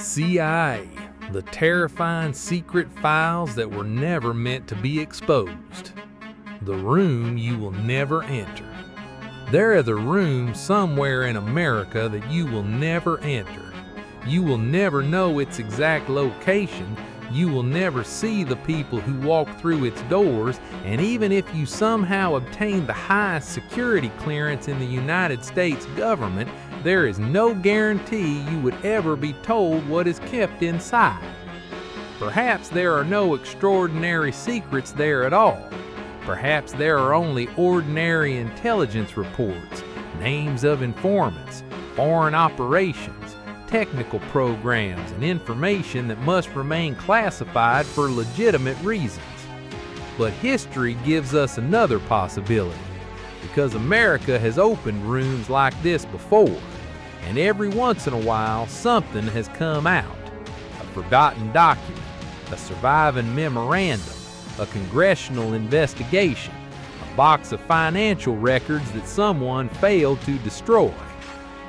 CIA, the terrifying secret files that were never meant to be exposed. The room you will never enter. There is a room somewhere in America that you will never enter. You will never know its exact location. You will never see the people who walk through its doors, and even if you somehow obtain the highest security clearance in the United States government, there is no guarantee you would ever be told what is kept inside. Perhaps there are no extraordinary secrets there at all. Perhaps there are only ordinary intelligence reports, names of informants, foreign operations, technical programs, and information that must remain classified for legitimate reasons. But history gives us another possibility, because America has opened rooms like this before, and every once in a while something has come out. A forgotten document, a surviving memorandum, a congressional investigation, a box of financial records that someone failed to destroy.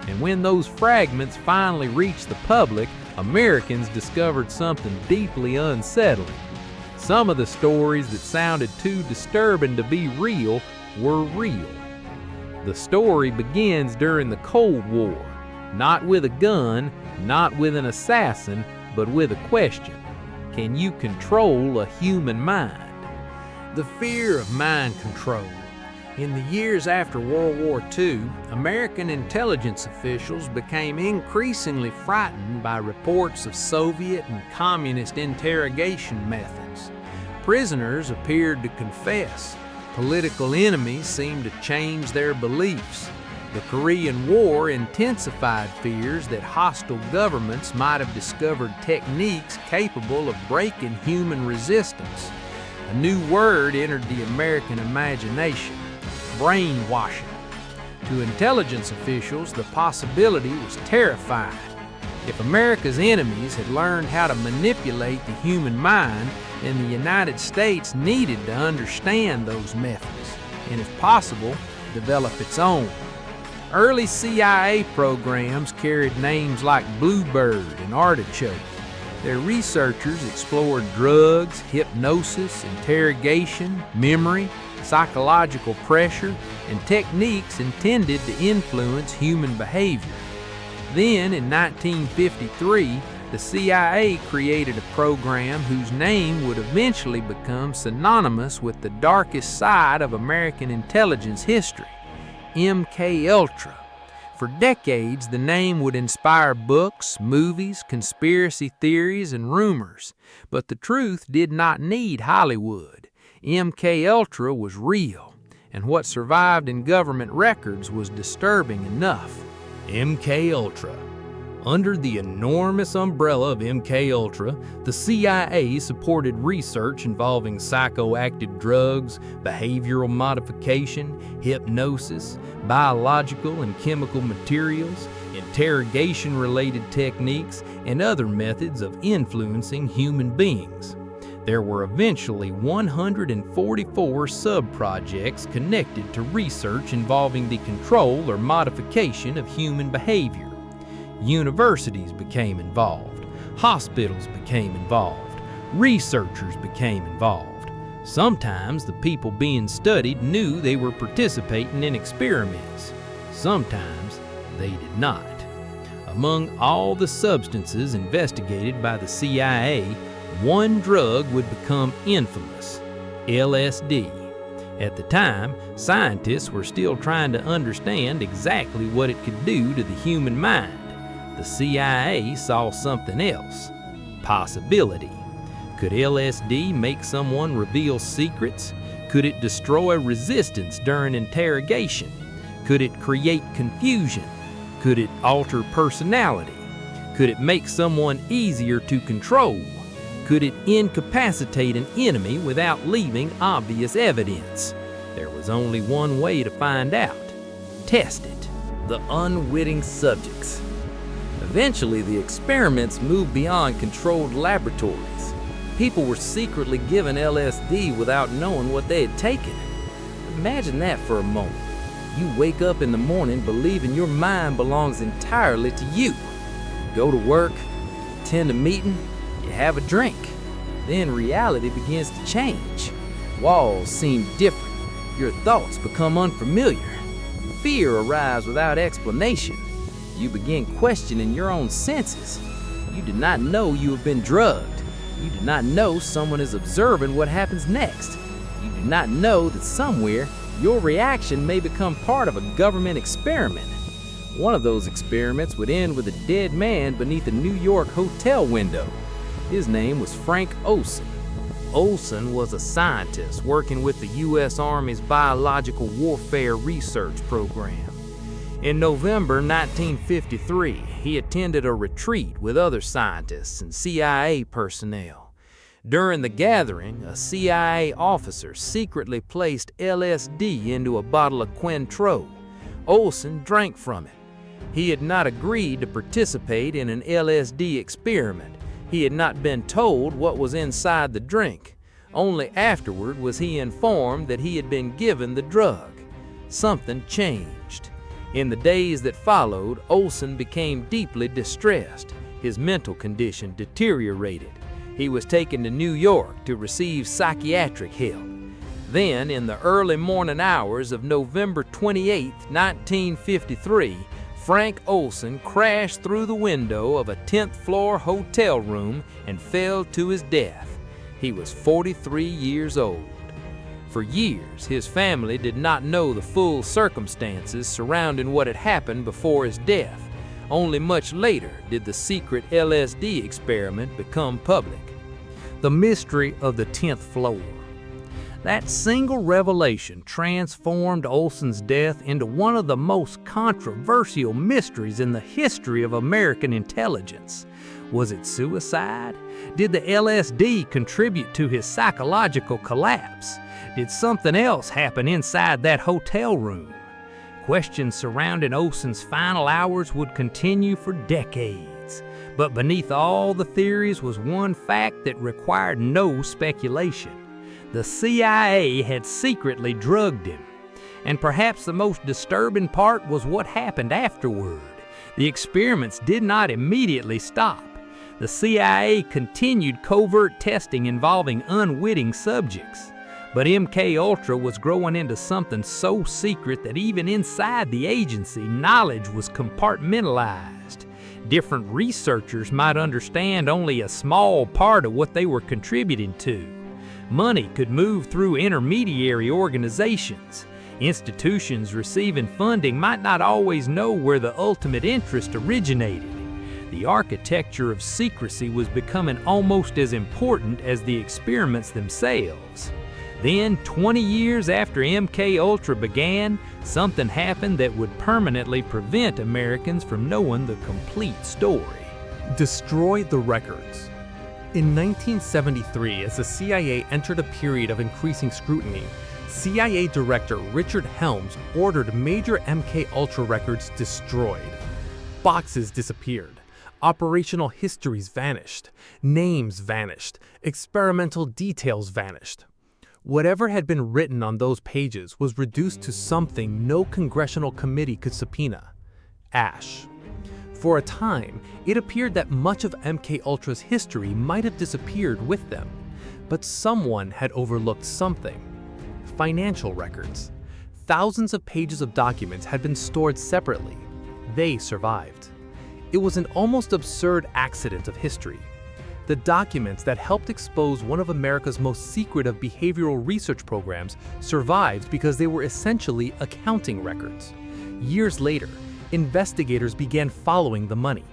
And when those fragments finally reached the public, Americans discovered something deeply unsettling. Some of the stories that sounded too disturbing to be real were real. The story begins during the Cold War, not with a gun, not with an assassin, but with a question. Can you control a human mind? The fear of mind control. In the years after World War II, American intelligence officials became increasingly frightened by reports of Soviet and communist interrogation methods. Prisoners appeared to confess. Political enemies seemed to change their beliefs. The Korean War intensified fears that hostile governments might have discovered techniques capable of breaking human resistance. A new word entered the American imagination: brainwashing. To intelligence officials, the possibility was terrifying. If America's enemies had learned how to manipulate the human mind, then the United States needed to understand those methods, and if possible, develop its own. Early CIA programs carried names like Bluebird and Artichoke. Their researchers explored drugs, hypnosis, interrogation, memory, psychological pressure, and techniques intended to influence human behavior. Then, in 1953, the CIA created a program whose name would eventually become synonymous with the darkest side of American intelligence history: MKULTRA. For decades, the name would inspire books, movies, conspiracy theories, and rumors. But the truth did not need Hollywood. MKUltra was real, and what survived in government records was disturbing enough. MKUltra. Under the enormous umbrella of MKUltra, the CIA supported research involving psychoactive drugs, behavioral modification, hypnosis, biological and chemical materials, interrogation-related techniques, and other methods of influencing human beings. There were eventually 144 sub-projects connected to research involving the control or modification of human behavior. Universities became involved, hospitals became involved, researchers became involved. Sometimes the people being studied knew they were participating in experiments. Sometimes they did not. Among all the substances investigated by the CIA, one drug would become infamous: LSD. At the time, scientists were still trying to understand exactly what it could do to the human mind. The CIA saw something else: possibility. Could LSD make someone reveal secrets? Could it destroy resistance during interrogation? Could it create confusion? Could it alter personality? Could it make someone easier to control? Could it incapacitate an enemy without leaving obvious evidence? There was only one way to find out: test it. The unwitting subjects. Eventually, the experiments moved beyond controlled laboratories. People were secretly given LSD without knowing what they had taken. Imagine that for a moment. You wake up in the morning believing your mind belongs entirely to you. Go to work, attend a meeting, you have a drink. Then reality begins to change. Walls seem different. Your thoughts become unfamiliar. Fear arrives without explanation. You begin questioning your own senses. You do not know you have been drugged. You do not know someone is observing what happens next. You do not know that somewhere your reaction may become part of a government experiment. One of those experiments would end with a dead man beneath a New York hotel window. His name was Frank Olson. Olson was a scientist working with the U.S. Army's Biological Warfare Research Program. In November 1953, he attended a retreat with other scientists and CIA personnel. During the gathering, a CIA officer secretly placed LSD into a bottle of Cointreau. Olson drank from it. He had not agreed to participate in an LSD experiment. He had not been told what was inside the drink. Only afterward was he informed that he had been given the drug. Something changed. In the days that followed, Olson became deeply distressed. His mental condition deteriorated. He was taken to New York to receive psychiatric help. Then, in the early morning hours of November 28, 1953, Frank Olson crashed through the window of a 10th floor hotel room and fell to his death. He was 43 years old. For years, his family did not know the full circumstances surrounding what had happened before his death. Only much later did the secret LSD experiment become public. The mystery of the 10th floor. That single revelation transformed Olson's death into one of the most controversial mysteries in the history of American intelligence. Was it suicide? Did the LSD contribute to his psychological collapse? Did something else happen inside that hotel room? Questions surrounding Olson's final hours would continue for decades. But beneath all the theories was one fact that required no speculation. The CIA had secretly drugged him. And perhaps the most disturbing part was what happened afterward. The experiments did not immediately stop. The CIA continued covert testing involving unwitting subjects. But MKUltra was growing into something so secret that even inside the agency, knowledge was compartmentalized. Different researchers might understand only a small part of what they were contributing to. Money could move through intermediary organizations. Institutions receiving funding might not always know where the ultimate interest originated. The architecture of secrecy was becoming almost as important as the experiments themselves. Then, 20 years after MKUltra began, something happened that would permanently prevent Americans from knowing the complete story. Destroy the records. In 1973, as the CIA entered a period of increasing scrutiny, CIA Director Richard Helms ordered major MKUltra records destroyed. Boxes disappeared. Operational histories vanished. Names vanished. Experimental details vanished. Whatever had been written on those pages was reduced to something no congressional committee could subpoena: ash. For a time, it appeared that much of MKUltra's history might have disappeared with them. But someone had overlooked something: financial records. Thousands of pages of documents had been stored separately. They survived. It was an almost absurd accident of history. The documents that helped expose one of America's most secret of behavioral research programs survived because they were essentially accounting records. Years later, investigators began following the money.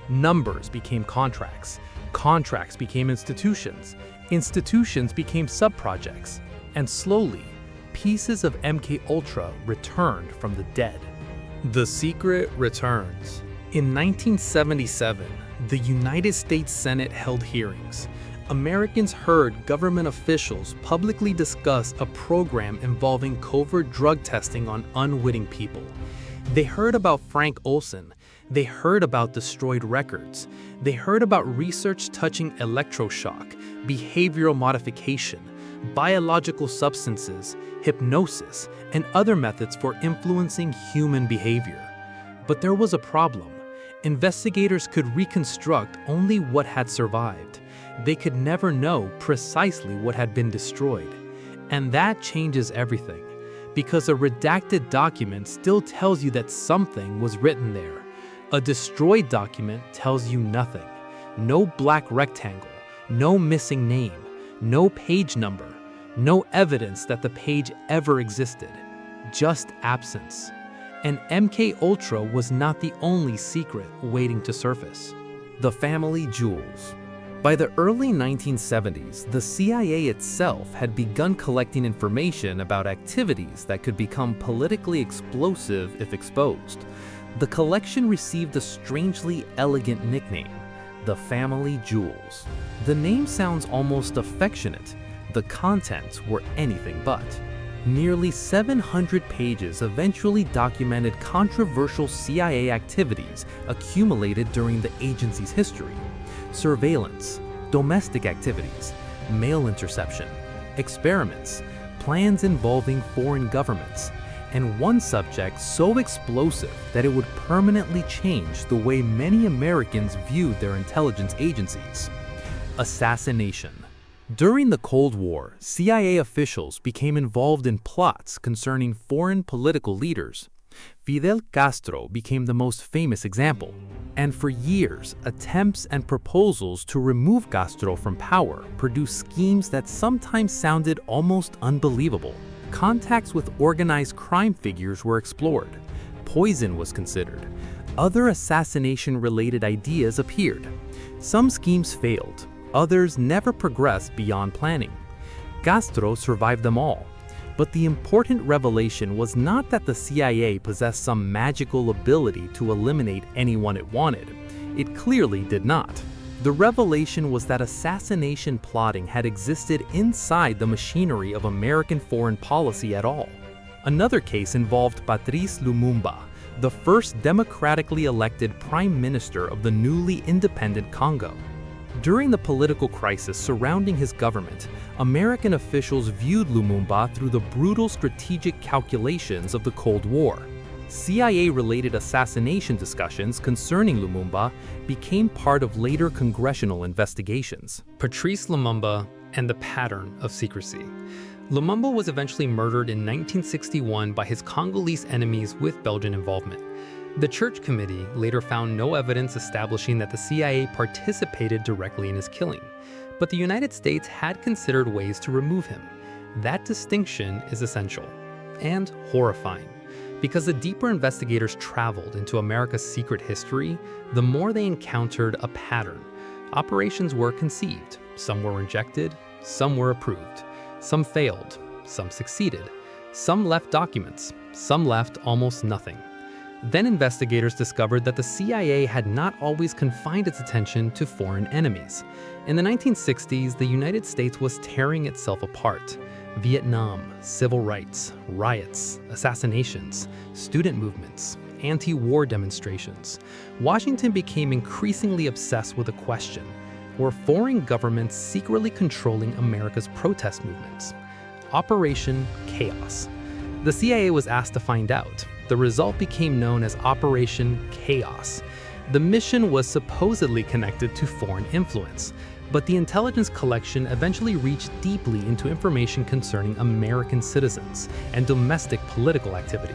Numbers became contracts. Contracts became institutions. Institutions became subprojects. And slowly, pieces of MKUltra returned from the dead. The secret returns. In 1977, the United States Senate held hearings. Americans heard government officials publicly discuss a program involving covert drug testing on unwitting people. They heard about Frank Olson. They heard about destroyed records. They heard about research touching electroshock, behavioral modification, biological substances, hypnosis, and other methods for influencing human behavior. But there was a problem. Investigators could reconstruct only what had survived. They could never know precisely what had been destroyed. And that changes everything, because a redacted document still tells you that something was written there. A destroyed document tells you nothing. No black rectangle, no missing name, no page number, no evidence that the page ever existed. Just absence. And MKUltra was not the only secret waiting to surface. The family jewels. By the early 1970s, the CIA itself had begun collecting information about activities that could become politically explosive if exposed. The collection received a strangely elegant nickname, the family jewels. The name sounds almost affectionate. The contents were anything but. Nearly 700 pages eventually documented controversial CIA activities accumulated during the agency's history. Surveillance, domestic activities, mail interception, experiments, plans involving foreign governments, and one subject so explosive that it would permanently change the way many Americans viewed their intelligence agencies. Assassination. During the Cold War, CIA officials became involved in plots concerning foreign political leaders. Fidel Castro became the most famous example, and for years, attempts and proposals to remove Castro from power produced schemes that sometimes sounded almost unbelievable. Contacts with organized crime figures were explored. Poison was considered. Other assassination-related ideas appeared. Some schemes failed. Others never progressed beyond planning. Castro survived them all. But the important revelation was not that the CIA possessed some magical ability to eliminate anyone it wanted. It clearly did not. The revelation was that assassination plotting had existed inside the machinery of American foreign policy at all. Another case involved Patrice Lumumba, the first democratically elected prime minister of the newly independent Congo. During the political crisis surrounding his government, American officials viewed Lumumba through the brutal strategic calculations of the Cold War. CIA-related assassination discussions concerning Lumumba became part of later congressional investigations. Patrice Lumumba and the pattern of secrecy. Lumumba was eventually murdered in 1961 by his Congolese enemies with Belgian involvement. The Church Committee later found no evidence establishing that the CIA participated directly in his killing, but the United States had considered ways to remove him. That distinction is essential and horrifying, because the deeper investigators traveled into America's secret history, the more they encountered a pattern. Operations were conceived, some were rejected, some were approved, some failed, some succeeded, some left documents, some left almost nothing. Then investigators discovered that the CIA had not always confined its attention to foreign enemies. In the 1960s, the United States was tearing itself apart. Vietnam, civil rights, riots, assassinations, student movements, anti-war demonstrations. Washington became increasingly obsessed with a question: were foreign governments secretly controlling America's protest movements? Operation Chaos. The CIA was asked to find out. The result became known as Operation Chaos. The mission was supposedly connected to foreign influence, but the intelligence collection eventually reached deeply into information concerning American citizens and domestic political activity.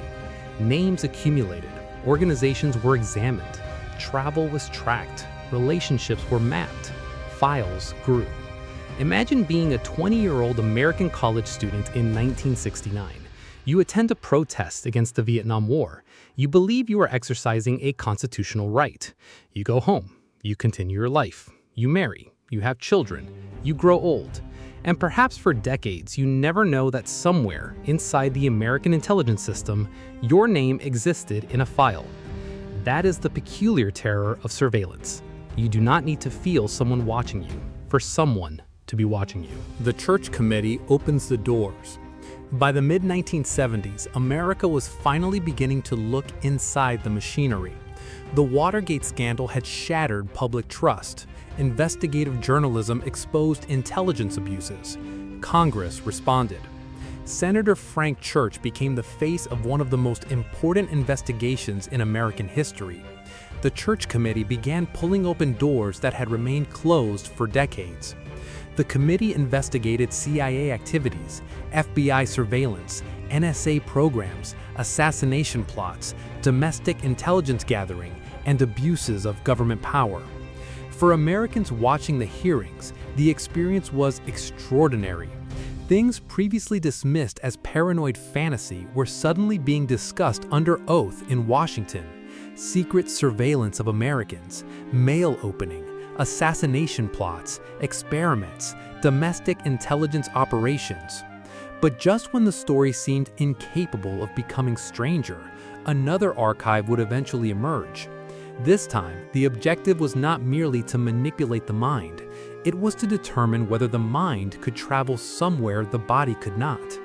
Names accumulated, organizations were examined, travel was tracked, relationships were mapped, files grew. Imagine being a 20-year-old American college student in 1969. You attend a protest against the Vietnam War. You believe you are exercising a constitutional right. You go home. You continue your life. You marry. You have children. You grow old. And perhaps for decades, you never know that somewhere inside the American intelligence system, your name existed in a file. That is the peculiar terror of surveillance. You do not need to feel someone watching you for someone to be watching you. The Church Committee opens the doors. By the mid-1970s, America was finally beginning to look inside the machinery. The Watergate scandal had shattered public trust. Investigative journalism exposed intelligence abuses. Congress responded. Senator Frank Church became the face of one of the most important investigations in American history. the Church Committee began pulling open doors that had remained closed for decades. The committee investigated CIA activities, FBI surveillance, NSA programs, assassination plots, domestic intelligence gathering, and abuses of government power. For Americans watching the hearings, the experience was extraordinary. Things previously dismissed as paranoid fantasy were suddenly being discussed under oath in Washington. Secret surveillance of Americans, mail opening, assassination plots, experiments, domestic intelligence operations. But just when the story seemed incapable of becoming stranger, another archive would eventually emerge. This time, the objective was not merely to manipulate the mind. It was to determine whether the mind could travel somewhere the body could not.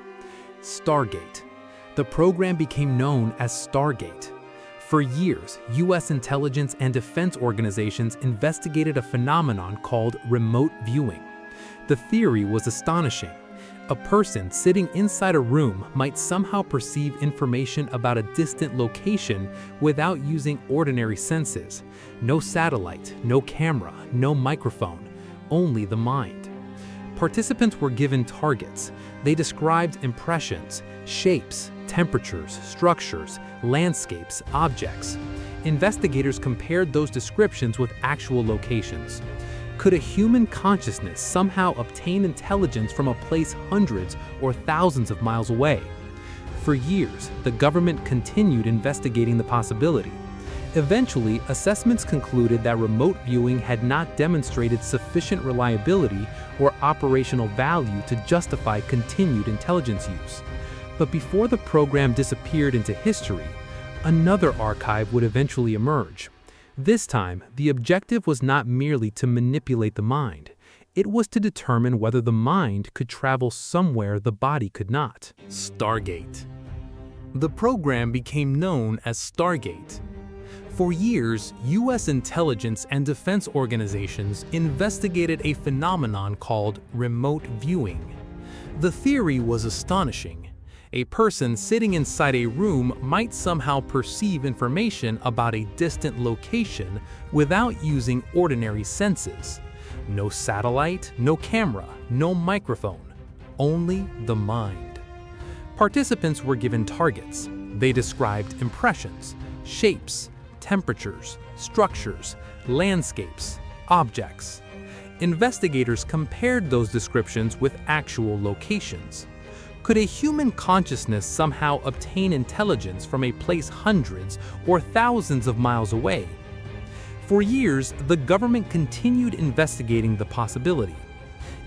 STARGATE. The program became known as STARGATE. For years, U.S. intelligence and defense organizations investigated a phenomenon called remote viewing. The theory was astonishing. A person sitting inside a room might somehow perceive information about a distant location without using ordinary senses. No satellite, no camera, no microphone, only the mind. Participants were given targets. They described impressions, shapes, temperatures, structures, landscapes, objects. Investigators compared those descriptions with actual locations. Could a human consciousness somehow obtain intelligence from a place hundreds or thousands of miles away? For years, the government continued investigating the possibility. Eventually, assessments concluded that remote viewing had not demonstrated sufficient reliability or operational value to justify continued intelligence use. But before the program disappeared into history, another archive would eventually emerge. This time, the objective was not merely to manipulate the mind. It was to determine whether the mind could travel somewhere the body could not. STARGATE. The program became known as STARGATE. For years, U.S. intelligence and defense organizations investigated a phenomenon called remote viewing. The theory was astonishing. A person sitting inside a room might somehow perceive information about a distant location without using ordinary senses. No satellite, no camera, no microphone, only the mind. Participants were given targets. They described impressions, shapes, temperatures, structures, landscapes, objects. Investigators compared those descriptions with actual locations. Could a human consciousness somehow obtain intelligence from a place hundreds or thousands of miles away? For years, the government continued investigating the possibility.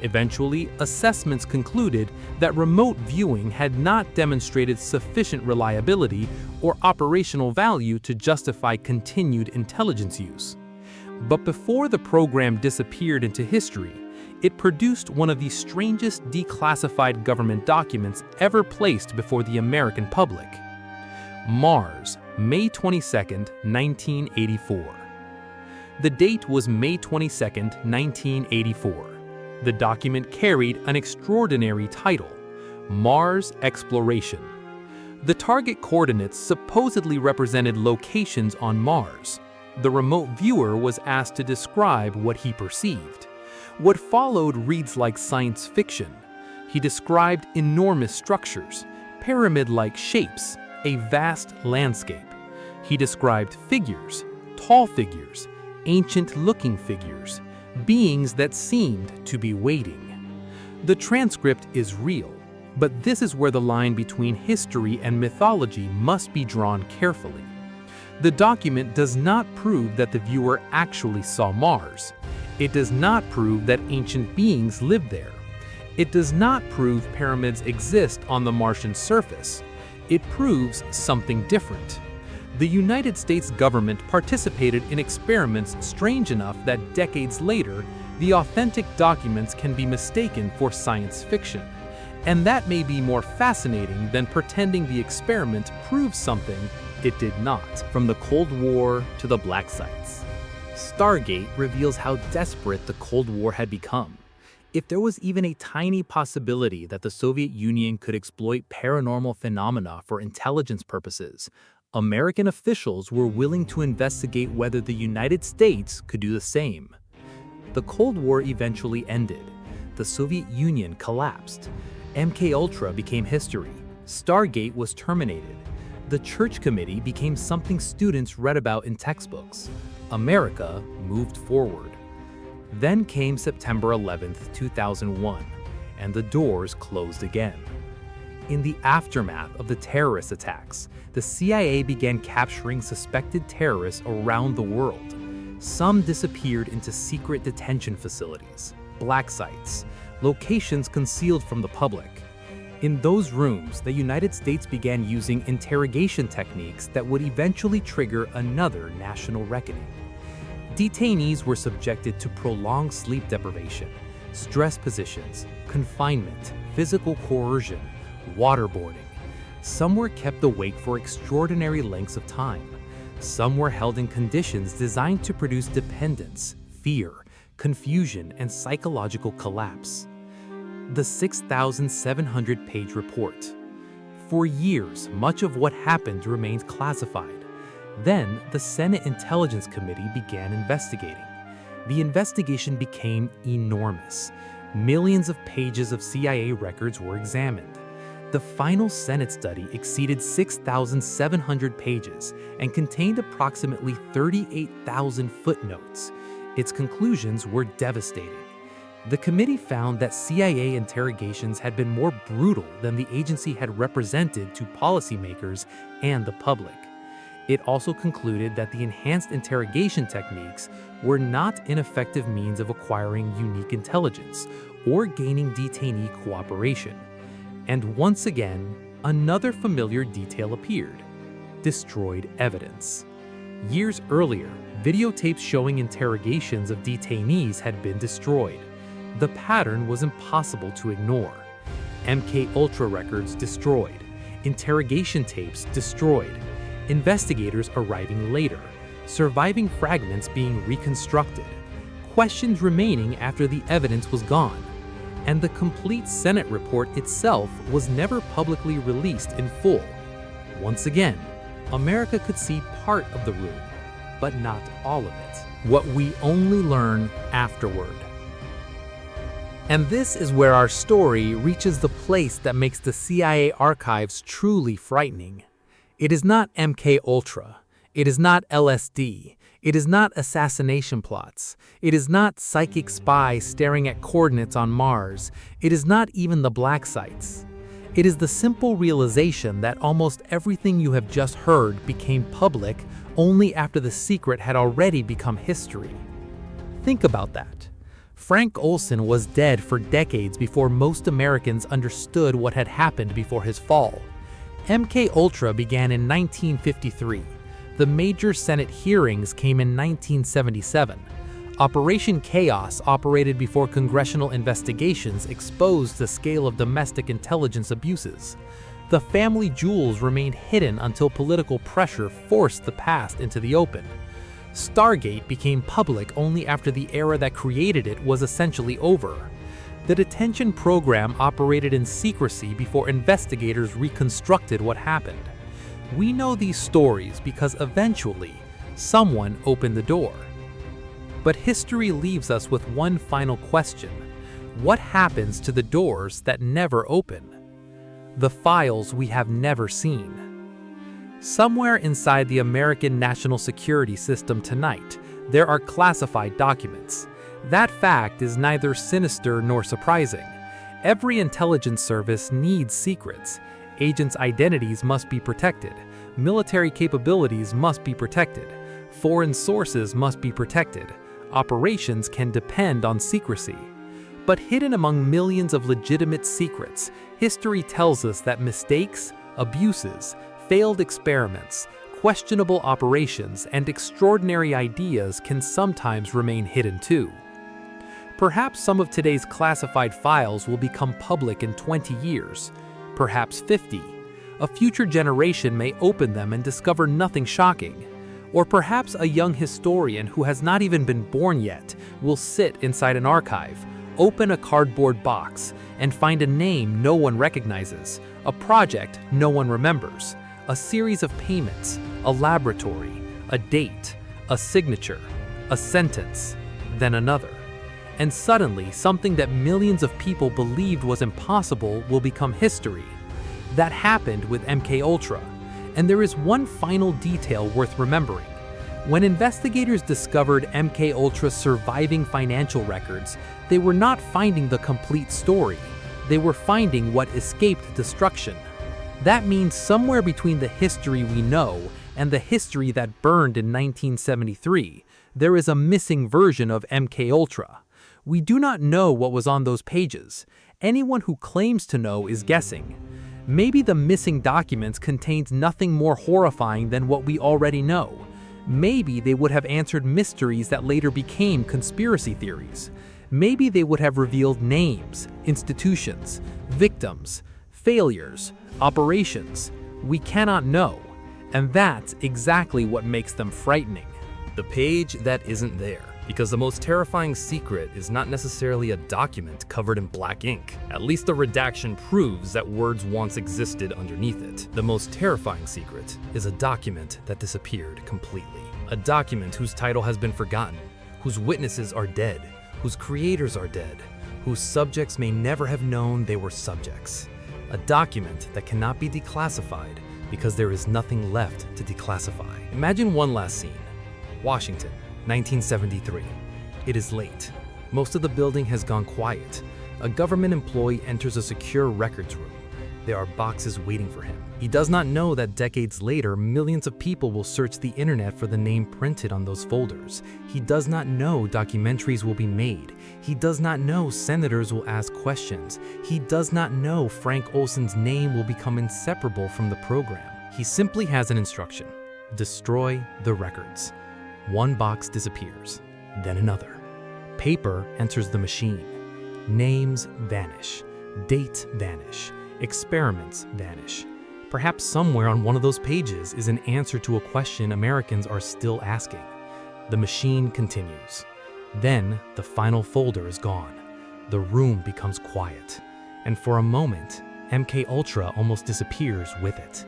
Eventually, assessments concluded that remote viewing had not demonstrated sufficient reliability or operational value to justify continued intelligence use. But before the program disappeared into history, it produced one of the strangest declassified government documents ever placed before the American public. Mars, May 22, 1984. The date was May 22, 1984. The document carried an extraordinary title, Mars Exploration. The target coordinates supposedly represented locations on Mars. The remote viewer was asked to describe what he perceived. What followed reads like science fiction. He described enormous structures, pyramid-like shapes, a vast landscape. He described figures, tall figures, ancient-looking figures, beings that seemed to be waiting. The transcript is real, but this is where the line between history and mythology must be drawn carefully. The document does not prove that the viewer actually saw Mars. It does not prove that ancient beings lived there. It does not prove pyramids exist on the Martian surface. It proves something different. The United States government participated in experiments strange enough that decades later, the authentic documents can be mistaken for science fiction. And that may be more fascinating than pretending the experiment proved something it did not. From the Cold War to the black sites. STARGATE reveals how desperate the Cold War had become. If there was even a tiny possibility that the Soviet Union could exploit paranormal phenomena for intelligence purposes, American officials were willing to investigate whether the United States could do the same. The Cold War eventually ended. The Soviet Union collapsed. MKULTRA became history. STARGATE was terminated. The Church Committee became something students read about in textbooks. America moved forward. Then came September 11, 2001, and the doors closed again. In the aftermath of the terrorist attacks, the CIA began capturing suspected terrorists around the world. Some disappeared into secret detention facilities, black sites, locations concealed from the public. In those rooms, the United States began using interrogation techniques that would eventually trigger another national reckoning. Detainees were subjected to prolonged sleep deprivation, stress positions, confinement, physical coercion, waterboarding. Some were kept awake for extraordinary lengths of time. Some were held in conditions designed to produce dependence, fear, confusion, and psychological collapse. The 6,700-page report. For years, much of what happened remained classified. Then, the Senate Intelligence Committee began investigating. The investigation became enormous. Millions of pages of CIA records were examined. The final Senate study exceeded 6,700 pages and contained approximately 38,000 footnotes. Its conclusions were devastating. The committee found that CIA interrogations had been more brutal than the agency had represented to policymakers and the public. It also concluded that the enhanced interrogation techniques were not an effective means of acquiring unique intelligence or gaining detainee cooperation. And once again, another familiar detail appeared: destroyed evidence. Years earlier, videotapes showing interrogations of detainees had been destroyed. The pattern was impossible to ignore. MKUltra records destroyed, interrogation tapes destroyed, investigators arriving later, surviving fragments being reconstructed, questions remaining after the evidence was gone, and the complete Senate report itself was never publicly released in full. Once again, America could see part of the room, but not all of it. What we only learn afterward. And this is where our story reaches the place that makes the CIA archives truly frightening. It is not MKUltra. It is not LSD. It is not assassination plots. It is not psychic spies staring at coordinates on Mars. It is not even the black sites. It is the simple realization that almost everything you have just heard became public only after the secret had already become history. Think about that. Frank Olson was dead for decades before most Americans understood what had happened before his fall. MKUltra began in 1953. The major Senate hearings came in 1977. Operation Chaos operated before congressional investigations exposed the scale of domestic intelligence abuses. The family jewels remained hidden until political pressure forced the past into the open. STARGATE became public only after the era that created it was essentially over. The detention program operated in secrecy before investigators reconstructed what happened. We know these stories because eventually, someone opened the door. But history leaves us with one final question. What happens to the doors that never open? The files we have never seen. Somewhere inside the American national security system tonight, there are classified documents. That fact is neither sinister nor surprising. Every intelligence service needs secrets. Agents' identities must be protected. Military capabilities must be protected. Foreign sources must be protected. Operations can depend on secrecy. But hidden among millions of legitimate secrets, history tells us that mistakes, abuses, failed experiments, questionable operations, and extraordinary ideas can sometimes remain hidden too. Perhaps some of today's classified files will become public in 20 years, perhaps 50. A future generation may open them and discover nothing shocking. Or perhaps a young historian who has not even been born yet will sit inside an archive, open a cardboard box, and find a name no one recognizes, a project no one remembers, a series of payments, a laboratory, a date, a signature, a sentence, then another. And suddenly, something that millions of people believed was impossible will become history. That happened with MKUltra. And there is one final detail worth remembering. When investigators discovered MKUltra's surviving financial records, they were not finding the complete story. They were finding what escaped destruction. That means somewhere between the history we know and the history that burned in 1973, there is a missing version of MKUltra. We do not know what was on those pages. Anyone who claims to know is guessing. Maybe the missing documents contained nothing more horrifying than what we already know. Maybe they would have answered mysteries that later became conspiracy theories. Maybe they would have revealed names, institutions, victims, failures, operations. We cannot know. And that's exactly what makes them frightening. The page that isn't there. Because the most terrifying secret is not necessarily a document covered in black ink. At least the redaction proves that words once existed underneath it. The most terrifying secret is a document that disappeared completely. A document whose title has been forgotten, whose witnesses are dead, whose creators are dead, whose subjects may never have known they were subjects. A document that cannot be declassified because there is nothing left to declassify. Imagine one last scene. Washington, 1973. It is late. Most of the building has gone quiet. A government employee enters a secure records room. There are boxes waiting for him. He does not know that decades later, millions of people will search the internet for the name printed on those folders. He does not know documentaries will be made. He does not know senators will ask questions. He does not know Frank Olson's name will become inseparable from the program. He simply has an instruction: destroy the records. One box disappears, then another. Paper enters the machine. Names vanish. Dates vanish. Experiments vanish. Perhaps somewhere on one of those pages is an answer to a question Americans are still asking. The machine continues. Then the final folder is gone. The room becomes quiet. And for a moment, MKUltra almost disappears with it.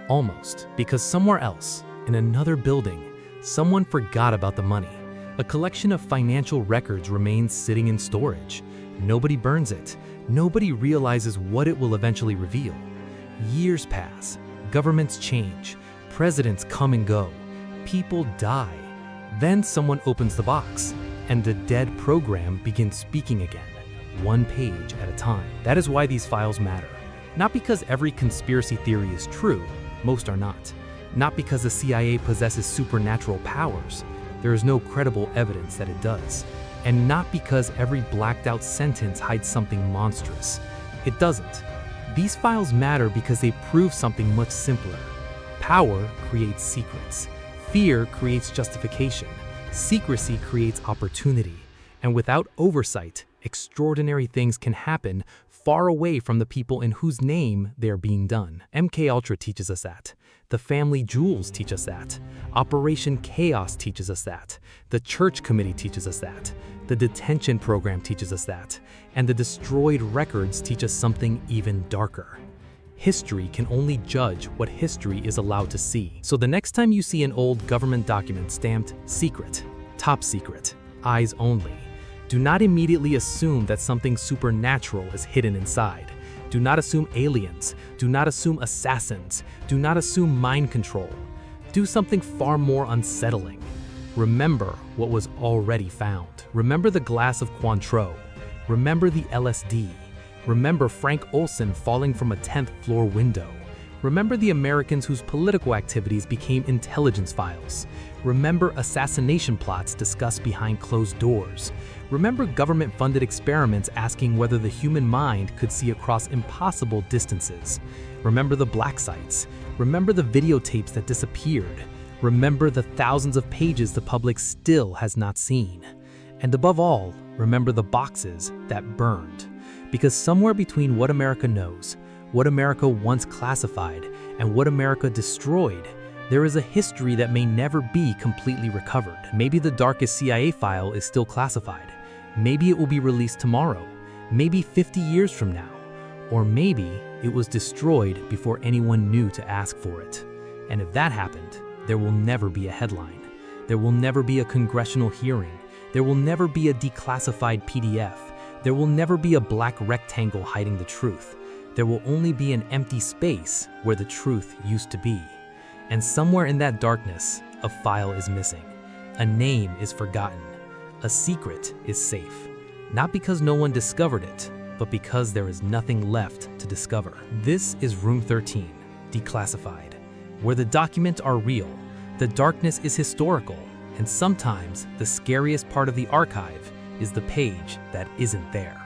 Almost, because somewhere else, in another building, someone forgot about the money. A collection of financial records remains sitting in storage. Nobody burns it. Nobody realizes what it will eventually reveal. Years pass. Governments change. Presidents come and go. People die. Then someone opens the box, and the dead program begins speaking again, one page at a time. That is why these files matter. Not because every conspiracy theory is true, most are not. Not because the CIA possesses supernatural powers, there is no credible evidence that it does. And not because every blacked out sentence hides something monstrous. It doesn't. These files matter because they prove something much simpler. Power creates secrets. Fear creates justification. Secrecy creates opportunity. And without oversight, extraordinary things can happen far away from the people in whose name they are being done. MKUltra teaches us that. The family jewels teach us that. Operation Chaos teaches us that. The church committee teaches us that. The detention program teaches us that. And the destroyed records teach us something even darker. History can only judge what history is allowed to see. So the next time you see an old government document stamped secret, top secret, eyes only, do not immediately assume that something supernatural is hidden inside. Do not assume aliens. Do not assume assassins. Do not assume mind control. Do something far more unsettling. Remember what was already found. Remember the glass of Cointreau. Remember the LSD. Remember Frank Olson falling from a 10th floor window. Remember the Americans whose political activities became intelligence files. Remember assassination plots discussed behind closed doors. Remember government-funded experiments asking whether the human mind could see across impossible distances. Remember the black sites. Remember the videotapes that disappeared. Remember the thousands of pages the public still has not seen. And above all, remember the boxes that burned. Because somewhere between what America knows, what America once classified, and what America destroyed, there is a history that may never be completely recovered. Maybe the darkest CIA file is still classified. Maybe it will be released tomorrow. Maybe 50 years from now. Or maybe it was destroyed before anyone knew to ask for it. And if that happened, there will never be a headline. There will never be a congressional hearing. There will never be a declassified PDF. There will never be a black rectangle hiding the truth. There will only be an empty space where the truth used to be. And somewhere in that darkness, a file is missing. A name is forgotten. A secret is safe. Not because no one discovered it, but because there is nothing left to discover. This is Room 13, Declassified, where the documents are real, the darkness is historical, and sometimes the scariest part of the archive is the page that isn't there.